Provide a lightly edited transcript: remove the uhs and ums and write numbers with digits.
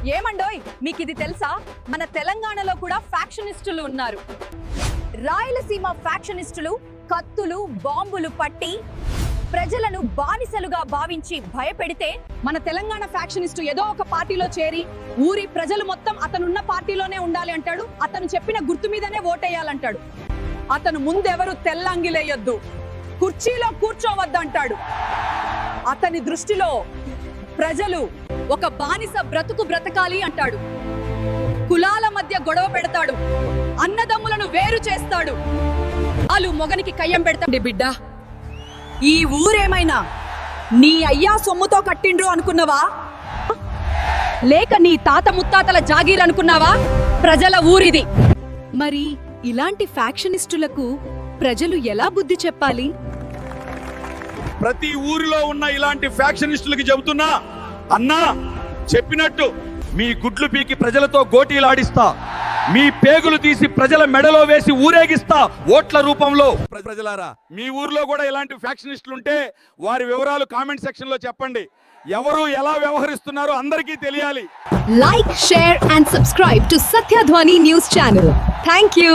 ఏమండోయ్, మీకు ఇది తెలుసా? మన తెలంగాణలో కూడా ఫ్యాక్షనిస్టులు ఉన్నారు. రాయలసీమ ఫ్యాక్షనిస్టులు కత్తులు బాంబులు పట్టి ప్రజలను బానిసలుగా భావించి భయపెడితే, మన తెలంగాణ ఫ్యాక్షనిస్టు ఏదో ఒక పార్టీలో చేరి ఊరి ప్రజలు మొత్తం అతనున్న పార్టీలోనే ఉండాలి అంటాడు. అతను చెప్పిన గుర్తు మీదనే ఓటేయాలంటాడు. అతను ముందెవరు తెల్లంగిలేయొద్దు, కుర్చీలో కూర్చోవద్దు అంటాడు. అతని దృష్టిలో ప్రజలు ఒక బానిస బ్రతుకు బ్రతకాలి అంటాడు. కులాల మధ్య గొడవ పెడతాడు, అన్నదమ్ములను వేరు చేస్తాడు. వాళ్ళు మొగనికి కయ్యం పెడతాడు. బిడ్డ, ఈ ఊరేమైనా నీ అయ్యా సొమ్ముతో కట్టిండ్రు అనుకున్నావా, లేక నీ తాత ముత్తాతల జాగీర్ అనుకున్నావా? ప్రజల ఊరిది. మరి ఇలాంటి ఫ్యాక్షనిస్టులకు ప్రజలు ఎలా బుద్ధి చెప్పాలి? ప్రతి ఊరిలో ఉన్న ఇలాంటి ఫ్యాక్షనిస్టులకి చెబుతున్నా, అన్నా చెప్పినట్టు మీ గుడ్లు పీకి ప్రజలతో గోటీలాడిస్తా, మీ పేగులు తీసి ప్రజల మెడలో వేసి ఊరేగిస్తా ఓట్ల రూపంలో. ప్రజలారా, మీ ఊర్లో కూడా ఇలాంటి ఫ్యాక్షనిస్టులు ఉంటే వారి వివరాలు కామెంట్ సెక్షన్ లో చెప్పండి. ఎవరు ఎలా వ్యవహరిస్తున్నారో అందరికీ తెలియాలి. Like, share and subscribe to Satyadhwani news channel. Thank you.